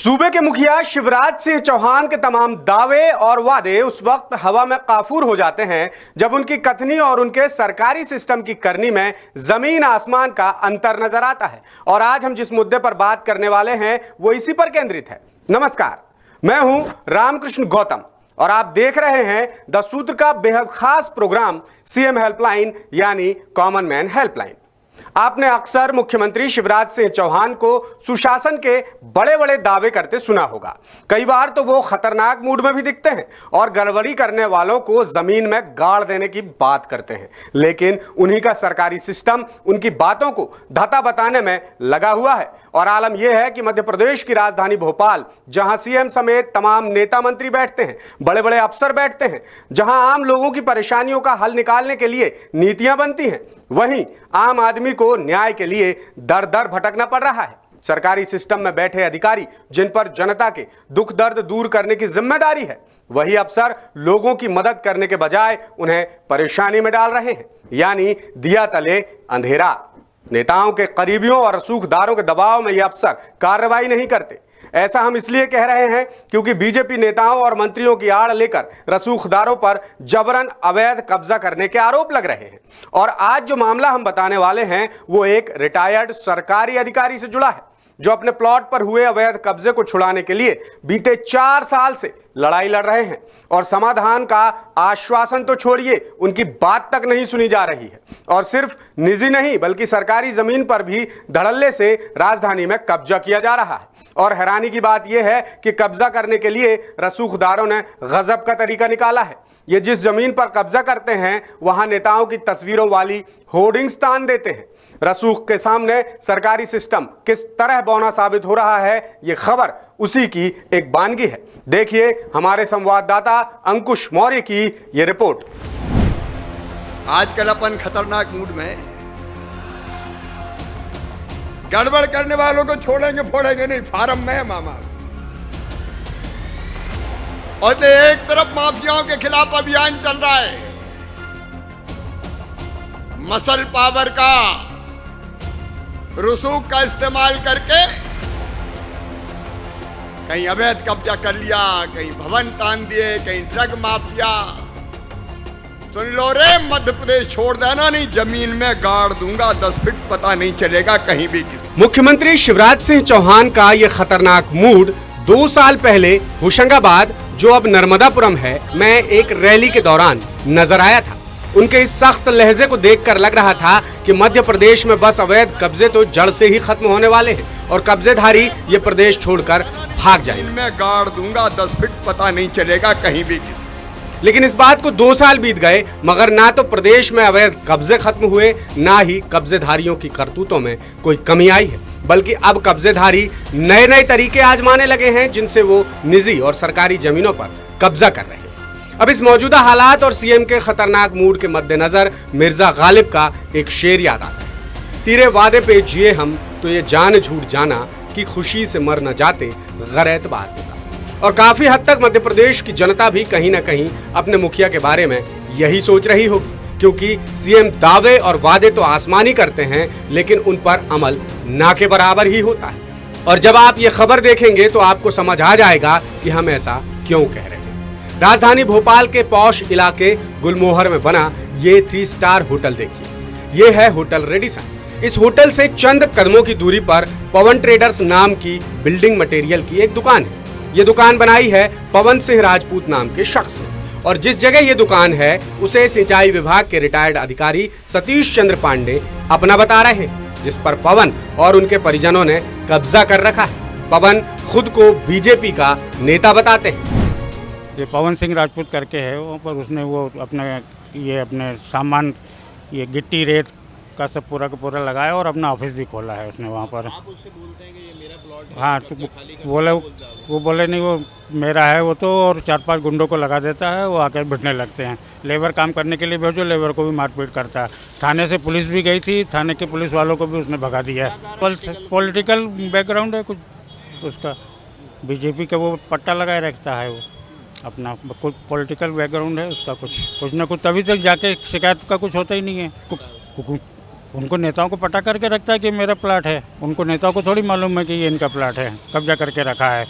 सूबे के मुखिया शिवराज सिंह चौहान के तमाम दावे और वादे उस वक्त हवा में काफूर हो जाते हैं जब उनकी कथनी और उनके सरकारी सिस्टम की करनी में जमीन आसमान का अंतर नजर आता है। और आज हम जिस मुद्दे पर बात करने वाले हैं वो इसी पर केंद्रित है। नमस्कार, मैं हूं रामकृष्ण गौतम और आप देख रहे हैं द सूत्र का बेहद खास प्रोग्राम सीएम हेल्पलाइन यानी कॉमन मैन हेल्पलाइन। आपने अक्सर मुख्यमंत्री शिवराज सिंह चौहान को सुशासन के बड़े बड़े दावे करते सुना होगा। कई बार तो वो खतरनाक मूड में भी दिखते हैं और गड़बड़ी करने वालों को जमीन में गाड़ देने की बात करते हैं, लेकिन उन्हीं का सरकारी सिस्टम उनकी बातों को धता बताने में लगा हुआ है। और आलम यह है कि मध्य प्रदेश की राजधानी भोपाल, जहां सीएम समेत तमाम नेता मंत्री बैठते हैं, बड़े बड़े अफसर बैठते हैं, जहां आम लोगों की परेशानियों का हल निकालने के लिए नीतियां बनती हैं, वहीं आम आदमी को न्याय के लिए दर दर भटकना पड़ रहा है। सरकारी सिस्टम में बैठे अधिकारी जिन पर जनता के दुख दर्द दूर करने की जिम्मेदारी है, वही अफसर लोगों की मदद करने के बजाय उन्हें परेशानी में डाल रहे हैं, यानी दिया तले अंधेरा। नेताओं के करीबियों और रसूखदारों के दबाव में ये अफसर कार्रवाई नहीं करते। ऐसा हम इसलिए कह रहे हैं क्योंकि बीजेपी नेताओं और मंत्रियों की आड़ लेकर रसूखदारों पर जबरन अवैध कब्जा करने के आरोप लग रहे हैं। और आज जो मामला हम बताने वाले हैं वो एक रिटायर्ड सरकारी अधिकारी से जुड़ा है, जो अपने प्लॉट पर हुए अवैध कब्जे को छुड़ाने के लिए बीते 4 साल से लड़ाई लड़ रहे हैं और समाधान का आश्वासन तो छोड़िए, उनकी बात तक नहीं सुनी जा रही है। और सिर्फ निजी नहीं बल्कि सरकारी जमीन पर भी धड़ल्ले से राजधानी में कब्जा किया जा रहा है। और हैरानी की बात यह है कि कब्जा करने के लिए रसूखदारों ने गजब का तरीका निकाला है। ये जिस जमीन पर कब्जा करते हैं वहां नेताओं की तस्वीरों वाली होर्डिंग्स तान देते हैं। रसूख के सामने सरकारी सिस्टम किस तरह बौना साबित हो रहा है, ये खबर उसी की एक बानगी है। देखिए हमारे संवाददाता अंकुश मौर्य की ये रिपोर्ट। आजकल अपन खतरनाक मूड में हैं। गड़बड़ करने वालों को छोड़ेंगे फोड़ेंगे नहीं, फार्म में है मामा। और तो एक तरफ माफियाओं के खिलाफ अभियान चल रहा है, मसल पावर का रसूख का इस्तेमाल करके कहीं अवैध कब्जा कर लिया, कहीं भवन तान दिए, कहीं ड्रग माफिया। सुन लो रे, मध्य प्रदेश छोड़ देना, नहीं जमीन में गाड़ दूंगा 10 फीट, पता नहीं चलेगा कहीं भी। मुख्यमंत्री शिवराज सिंह चौहान का यह खतरनाक मूड 2 साल पहले होशंगाबाद, जो अब नर्मदापुरम है, में एक रैली के दौरान नजर आया था। उनके इस सख्त लहजे को देखकर लग रहा था कि मध्य प्रदेश में बस अवैध कब्जे तो जड़ से ही खत्म होने वाले हैं और कब्जेधारी ये प्रदेश छोड़कर भाग जाएंगे। मैं गाड़ दूंगा 10 फीट, पता नहीं चलेगा कहीं भी। लेकिन इस बात को 2 साल बीत गए, मगर ना तो प्रदेश में अवैध कब्जे खत्म हुए, ना ही कब्जेधारियों की करतूतों में कोई कमी आई है, बल्कि अब कब्जेधारी नए नए तरीके आजमाने लगे हैं जिनसे वो निजी और सरकारी जमीनों पर कब्जा कर रहे हैं। अब इस मौजूदा हालात और सीएम के खतरनाक मूड के मद्देनजर मिर्जा गालिब का एक शेर याद आता है। तेरे वादे पे जिए हम तो ये जान झूठ जाना कि खुशी से मर न जाते गैरत बात होता। और काफी हद तक मध्य प्रदेश की जनता भी कहीं ना कहीं अपने मुखिया के बारे में यही सोच रही होगी, क्योंकि सीएम दावे और वादे तो आसमानी करते हैं लेकिन उन पर अमल ना के बराबर ही होता है। और जब आप ये खबर देखेंगे तो आपको समझ आ जाएगा कि हम ऐसा क्यों कह रहे हैं। राजधानी भोपाल के पॉश इलाके गुलमोहर में बना ये 3 स्टार होटल देखिए। ये है होटल रेडिसन। इस होटल से चंद कदमों की दूरी पर पवन ट्रेडर्स नाम की बिल्डिंग मटेरियल की एक दुकान है। ये दुकान बनाई है पवन सिंह राजपूत नाम के शख्स ने। और जिस जगह ये दुकान है उसे सिंचाई विभाग के रिटायर्ड अधिकारी सतीश चंद्र पांडे अपना बता रहे हैं, जिस पर पवन और उनके परिजनों ने कब्जा कर रखा है। पवन खुद को बीजेपी का नेता बताते हैं। ये पवन सिंह राजपूत करके है, वहाँ पर उसने वो अपने सामान, ये गिट्टी रेत का सब पूरा का पूरा लगाया और अपना ऑफिस भी खोला है उसने वहाँ पर। आप उससे बोलते हैं कि ये मेरा प्लॉट है, हाँ, तो बोले नहीं वो मेरा है वो तो, और 4-5 गुंडों को लगा देता है, वो आकर बैठने लगते हैं। लेबर काम करने के लिए भेजो, लेबर को भी मारपीट करता है। थाने से पुलिस भी गई थी, थाने के पुलिस वालों को भी उसने भगा दिया है। पॉलिटिकल बैकग्राउंड है कुछ उसका, बीजेपी का वो पट्टा लगाए रखता है, वो अपना कुछ पॉलिटिकल बैकग्राउंड है उसका, कुछ ना कुछ, तभी तक जाके शिकायत का कुछ होता ही नहीं है। उनको नेताओं को पटा करके रखता है कि मेरा प्लाट है। उनको नेताओं को थोड़ी मालूम है कि ये इनका प्लाट है, कब्जा करके रखा है।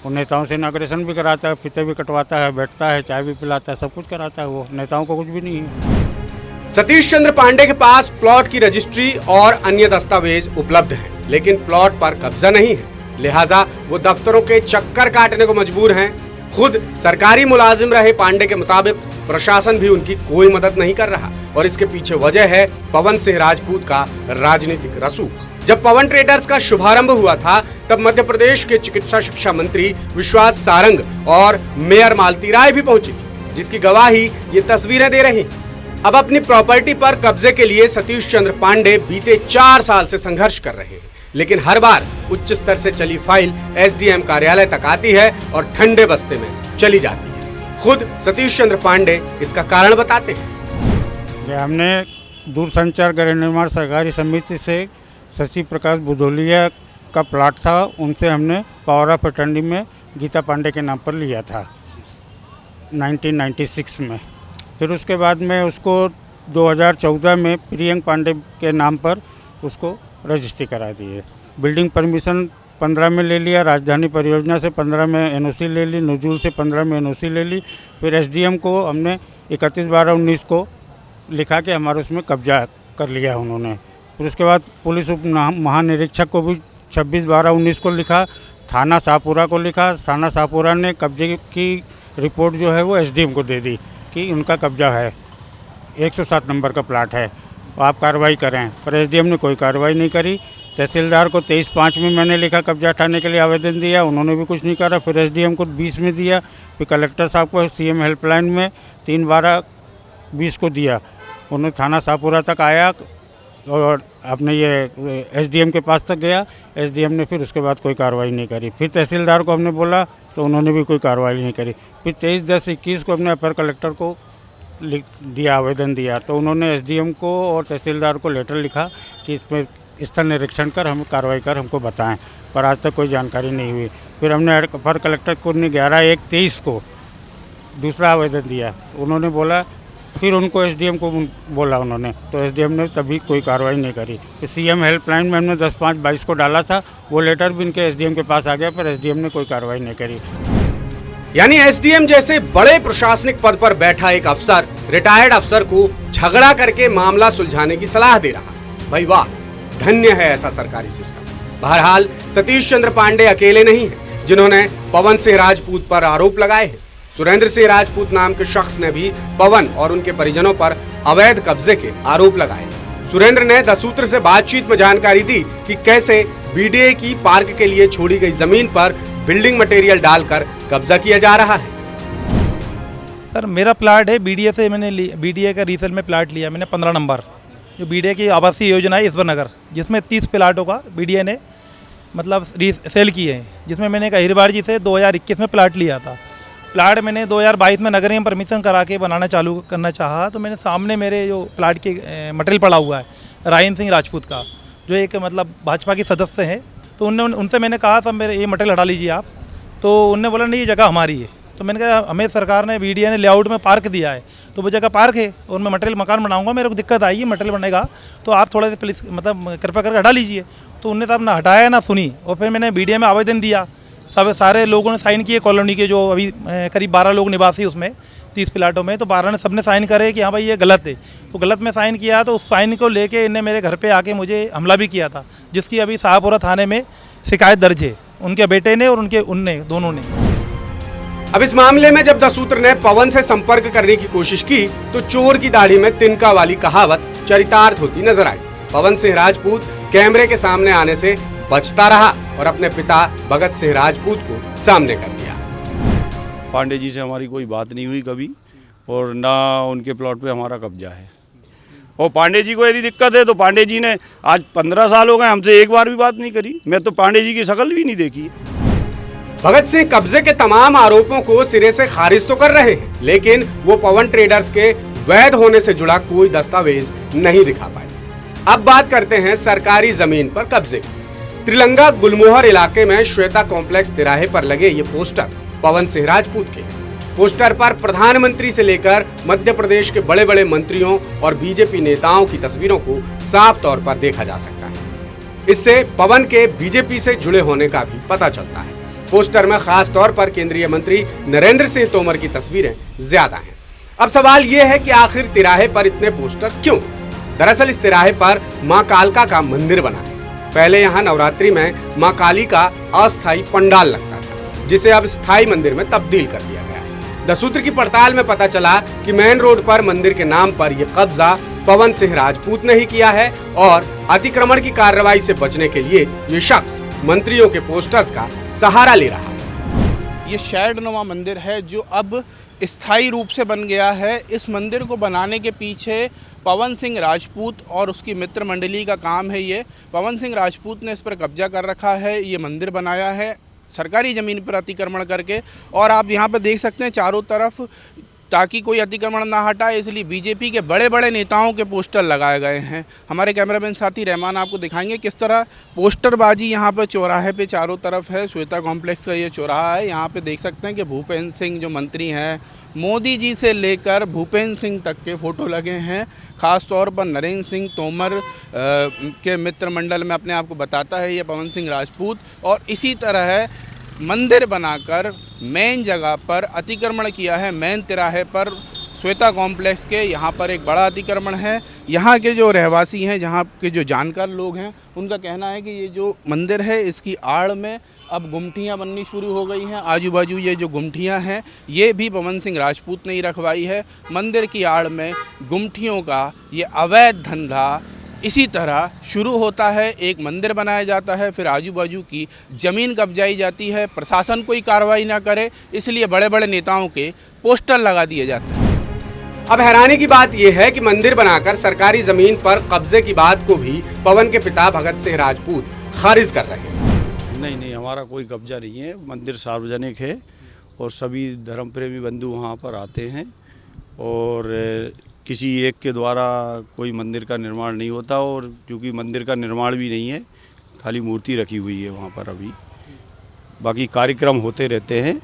वो नेताओं से इनॉग्रेशन भी कराता है, फीते भी कटवाता है, बैठता है, चाय भी पिलाता है, सब कुछ कराता है। वो नेताओं को कुछ भी नहीं है। सतीश चंद्र पांडे के पास प्लॉट की रजिस्ट्री और अन्य दस्तावेज उपलब्ध हैं, लेकिन प्लॉट पर कब्जा नहीं है। लिहाजा वो दफ्तरों के चक्कर काटने को मजबूर हैं। खुद सरकारी मुलाजिम रहे पांडे के मुताबिक प्रशासन भी उनकी कोई मदद नहीं कर रहा और इसके पीछे वजह है पवन सिंह राजपूत का राजनीतिक रसूख। जब पवन ट्रेडर्स का शुभारंभ हुआ था तब मध्य प्रदेश के चिकित्सा शिक्षा मंत्री विश्वास सारंग और मेयर मालती राय भी पहुंची थी, जिसकी गवाही ये तस्वीरें दे रही हैं। अब अपनी प्रॉपर्टी पर कब्जे के लिए सतीश चंद्र पांडे बीते 4 साल से संघर्ष कर रहे हैं, लेकिन हर बार उच्च स्तर से चली फाइल एसडीएम कार्यालय तक आती है और ठंडे बस्ते में चली जाती है। खुद सतीश चंद्र पांडे इसका कारण बताते हैं। हमने दूरसंचार गृह निर्माण सहकारी समिति से शशि प्रकाश बुधोलिया का प्लाट था, उनसे हमने पावर ऑफ अटर्नी में गीता पांडे के नाम पर लिया था 1996 में। फिर उसके बाद में उसको 2014 में प्रियंक पांडे के नाम पर उसको रजिस्ट्री करा दी है। बिल्डिंग परमिशन 15 में ले लिया, राजधानी परियोजना से 15 में एनओसी ले ली, नजूल से 15 में एनओसी ले ली। फिर एसडीएम को हमने 31/12/19 को लिखा कि हमारे उसमें कब्जा कर लिया उन्होंने। फिर उसके बाद पुलिस उप महानिरीक्षक को भी 26/12/19 को लिखा, थाना शाहपुरा को लिखा। थाना शाहपुरा ने कब्जे की रिपोर्ट जो है वो एसडीएम को दे दी कि उनका कब्जा है, 107 नंबर का प्लाट है, तो आप कार्रवाई करें। पर एसडीएम ने कोई कार्रवाई नहीं करी। तहसीलदार को 23/5 में मैंने लिखा कब्जा हटाने के लिए आवेदन दिया, उन्होंने भी कुछ नहीं करा। फिर एसडीएम को 20 में दिया, फिर कलेक्टर साहब को सीएम हेल्पलाइन में 3/12/20 को दिया। उन्होंने थाना शाहपुरा तक आया और अपने ये एसडीएम के पास तक गया। एसडीएम ने फिर उसके बाद कोई कार्रवाई नहीं करी। फिर तहसीलदार को हमने बोला तो उन्होंने भी कोई कार्रवाई नहीं करी। फिर 23/10/21 को हमने अपर कलेक्टर को लिख दिया, आवेदन दिया, तो उन्होंने एसडीएम को और तहसीलदार को लेटर लिखा कि इसमें स्थल निरीक्षण कर हम कार्रवाई कर हमको बताएं, पर आज तक कोई जानकारी नहीं हुई। फिर हमने अपर कलेक्टर को 11/1/23 को दूसरा आवेदन दिया, उन्होंने बोला, फिर उनको एसडीएम को बोला उन्होंने, तो एसडीएम ने तभी कोई कार्रवाई नहीं करी। फिर सीएम हेल्पलाइन में हमने 10/5/22 को डाला था, वो लेटर भी इनके एसडीएम के पास आ गया, पर एसडीएम ने कोई कार्रवाई नहीं करी। यानी एसडीएम जैसे बड़े प्रशासनिक पद पर बैठा एक अफसर रिटायर्ड अफसर को झगड़ा करके मामला सुलझाने की सलाह दे रहा। भाई वाह, धन्य है ऐसा सरकारी सिस्टम। बहरहाल सतीश चंद्र पांडे अकेले नहीं हैं जिन्होंने पवन सिंह राजपूत पर आरोप लगाए हैं। सुरेंद्र सिंह राजपूत नाम के शख्स ने भी पवन और उनके परिजनों पर अवैध कब्जे के आरोप लगाए। सुरेंद्र ने द सूत्र से बातचीत में जानकारी दी कि कैसे बीडीए की पार्क के लिए छोड़ी गई जमीन पर बिल्डिंग मटेरियल डालकर कब्जा किया जा रहा है। सर मेरा प्लाट है बीडीए से, मैंने बीडीए का रीसेल में प्लाट लिया मैंने 15 नंबर, जो बीडीए की आवासीय योजना है ईश्वर नगर, जिसमें 30 प्लाटों का बीडीए ने मतलब सेल किए हैं, जिसमें मैंने अहिरबार जी से 2021 में प्लाट लिया था। प्लाट मैंने 2022 में नगर निगम परमिशन करा के बनाना चालू करना चाहा, तो मैंने सामने मेरे जो प्लाट के मटेरियल पड़ा हुआ है रायन सिंह राजपूत का, जो एक मतलब भाजपा के सदस्य हैं, तो उनसे मैंने कहा सब मेरे ये मटेरियल हटा लीजिए आप, तो उनने बोला नहीं ये जगह हमारी है। तो मैंने कहा हमें सरकार ने बीडीए ने लेआउट में पार्क दिया है, तो वो जगह पार्क है और मैं मटेरियल मकान बनाऊंगा, मेरे को दिक्कत आएगी मटेरियल बनेगा, तो आप थोड़ा सा प्लीज़ मतलब कृपया करके हटा लीजिए। तो उनने साहब ना हटाया ना सुनी, और फिर मैंने बीडीए में आवेदन दिया, सारे लोगों ने साइन किए, कॉलोनी के जो अभी करीब 12 लोग निवासी उसमें 30 प्लाटों में, तो 12 ने सबने साइन करे कि हाँ भाई ये गलत है। तो गलत में साइन किया, तो उस साइन को लेके इन्हें मेरे घर पे आके मुझे हमला भी किया था, जिसकी अभी शाहपुरा थाने में शिकायत दर्ज है, उनके बेटे ने और उनने दोनों ने। अब इस मामले में जब द सूत्र ने पवन से संपर्क करने की कोशिश की तो चोर की दाढ़ी में तिनका वाली कहावत चरितार्थ होती नजर आई। पवन सिंह राजपूत कैमरे के सामने आने से बचता रहा और अपने पिता भगत सिंह राजपूत को सामने कर दिया। पांडे जी से हमारी कोई बात नहीं हुई कभी, और ना उनके प्लॉट पे हमारा कब्जा है। और पांडे जी को यदि दिक्कत है तो पांडे जी ने आज 15 साल हो गए हमसे एक बार भी बात नहीं करी, मैं तो पांडे जी की शक्ल भी नहीं देखी। भगत सिंह कब्जे के तमाम आरोपों को सिरे से खारिज तो कर रहे हैं, लेकिन वो पवन ट्रेडर्स के वैध होने से जुड़ा कोई दस्तावेज नहीं दिखा पाए। अब बात करते हैं सरकारी जमीन पर कब्जे की। त्रिलंगा गुलमोहर इलाके में श्वेता कॉम्प्लेक्स तिराहे पर लगे ये पोस्टर पवन सिंह राजपूत के। पोस्टर पर प्रधानमंत्री से लेकर मध्य प्रदेश के बड़े बड़े मंत्रियों और बीजेपी नेताओं की तस्वीरों को साफ तौर पर देखा जा सकता है। इससे पवन के बीजेपी से जुड़े होने का भी पता चलता है। पोस्टर में खास तौर पर केंद्रीय मंत्री नरेंद्र सिंह तोमर की तस्वीरें ज्यादा हैं। अब सवाल यह है कि आखिर तिराहे पर इतने पोस्टर क्यों? दरअसल इस तिराहे पर मां कालका का मंदिर बना है। पहले यहाँ नवरात्रि में मां काली का अस्थायी पंडाल लगता था, जिसे अब स्थायी मंदिर में तब्दील कर दिया गया है। 10 सूत्र की पड़ताल में पता चला कि मेन रोड पर मंदिर के नाम पर यह कब्जा पवन सिंह राजपूत ने ही किया है और अतिक्रमण की कार्रवाई से बचने के लिए ये शख्स मंत्रियों के पोस्टर्स का सहारा ले रहा है। ये शेडनुमा मंदिर है जो अब स्थायी रूप से बन गया है। इस मंदिर को बनाने के पीछे पवन सिंह राजपूत और उसकी मित्र मंडली का काम है। ये पवन सिंह राजपूत ने इस पर कब्जा कर रखा है, ये मंदिर बनाया है सरकारी ज़मीन पर अतिक्रमण करके। और आप यहाँ पर देख सकते हैं चारों तरफ, ताकि कोई अतिक्रमण ना हटाए इसलिए बीजेपी के बड़े बड़े नेताओं के पोस्टर लगाए गए हैं। हमारे कैमरामैन साथी रहमान आपको दिखाएंगे किस तरह पोस्टरबाजी यहाँ पर चौराहे पे चारों तरफ है। श्वेता कॉम्प्लेक्स का ये चौराहा है। यहाँ पे देख सकते हैं कि भूपेंद्र सिंह जो मंत्री हैं, मोदी जी से लेकर भूपेंद्र सिंह तक के फ़ोटो लगे हैं। ख़ास तौर पर नरेंद्र सिंह तोमर के मित्र मंडल में अपने आप को बताता है ये पवन सिंह राजपूत। और इसी तरह मंदिर बनाकर मेन जगह पर अतिक्रमण किया है। मेन तिराहे पर श्वेता कॉम्प्लेक्स के यहाँ पर एक बड़ा अतिक्रमण है। यहाँ के जो रहवासी हैं, जहाँ के जो जानकार लोग हैं, उनका कहना है कि ये जो मंदिर है इसकी आड़ में अब गुमटियाँ बननी शुरू हो गई हैं। आजू बाजू ये जो गुमटियाँ हैं ये भी पवन सिंह राजपूत ने ही रखवाई है। मंदिर की आड़ में गुमटियों का ये अवैध धंधा इसी तरह शुरू होता है। एक मंदिर बनाया जाता है, फिर आजू बाजू की ज़मीन कब्जाई जाती है, प्रशासन कोई कार्रवाई ना करे इसलिए बड़े बड़े नेताओं के पोस्टर लगा दिए जाते हैं। अब हैरानी की बात यह है कि मंदिर बनाकर सरकारी जमीन पर कब्जे की बात को भी पवन के पिता भगत सिंह राजपूत खारिज कर रहे हैं। नहीं, हमारा कोई कब्जा नहीं है। मंदिर सार्वजनिक है और सभी धर्म प्रेमी बंधु वहाँ पर आते हैं और किसी एक के द्वारा कोई मंदिर का निर्माण नहीं होता। और क्योंकि मंदिर का निर्माण भी नहीं है, खाली मूर्ति रखी हुई है वहाँ पर अभी। बाकी कार्यक्रम होते रहते हैं,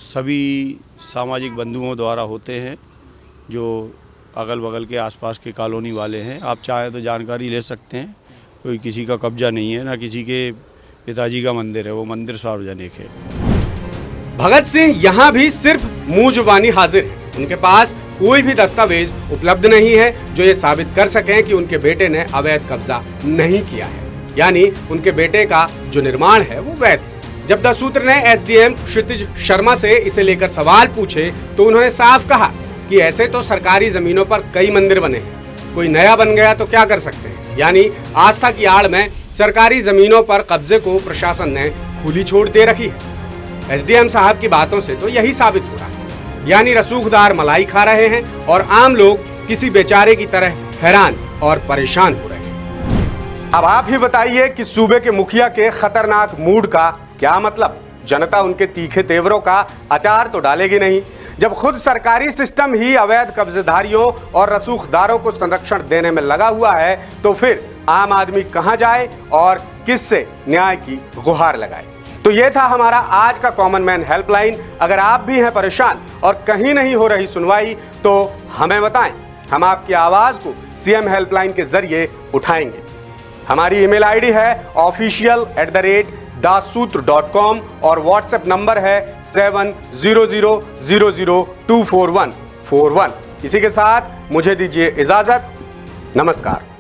सभी सामाजिक बंधुओं द्वारा होते हैं जो अगल बगल के आसपास के कॉलोनी वाले हैं। आप चाहें तो जानकारी ले सकते हैं। कोई किसी का कब्जा नहीं है, ना किसी के पिताजी का मंदिर है, वो मंदिर सार्वजनिक है। भगत सिंह यहाँ भी सिर्फ मुंह जुबानी हाजिर है। उनके पास कोई भी दस्तावेज उपलब्ध नहीं है जो ये साबित कर सकें कि उनके बेटे ने अवैध कब्जा नहीं किया है, यानी उनके बेटे का जो निर्माण है वो वैध है। जब 10 सूत्र ने एसडीएम क्षितिज शर्मा से इसे लेकर सवाल पूछे तो उन्होंने साफ कहा कि ऐसे तो सरकारी जमीनों पर कई मंदिर बने हैं, कोई नया बन गया तो क्या कर सकते हैं। यानी आस्था की आड़ में सरकारी जमीनों पर कब्जे को प्रशासन ने खुली छूट दे रखी है। एसडीएम साहब की बातों से तो यही साबित हो रहा है, यानी रसूखदार मलाई खा रहे हैं और आम लोग किसी बेचारे की तरह हैरान और परेशान हो रहे हैं। अब आप ही बताइए कि सूबे के मुखिया के खतरनाक मूड का क्या मतलब? जनता उनके तीखे तेवरों का अचार तो डालेगी नहीं। जब खुद सरकारी सिस्टम ही अवैध कब्जेदारियों और रसूखदारों को संरक्षण देने में लगा हुआ है, तो फिर आम आदमी कहां जाए और किससे न्याय की गुहार लगाए? तो ये था हमारा आज का कॉमन मैन हेल्पलाइन। अगर आप भी हैं परेशान और कहीं नहीं हो रही सुनवाई तो हमें बताएं, हम आपकी आवाज को सीएम हेल्पलाइन के जरिए उठाएंगे। हमारी ईमेल आईडी है official@dassutra.com और व्हाट्सएप नंबर है 7000024141। इसी के साथ मुझे दीजिए इजाजत। नमस्कार।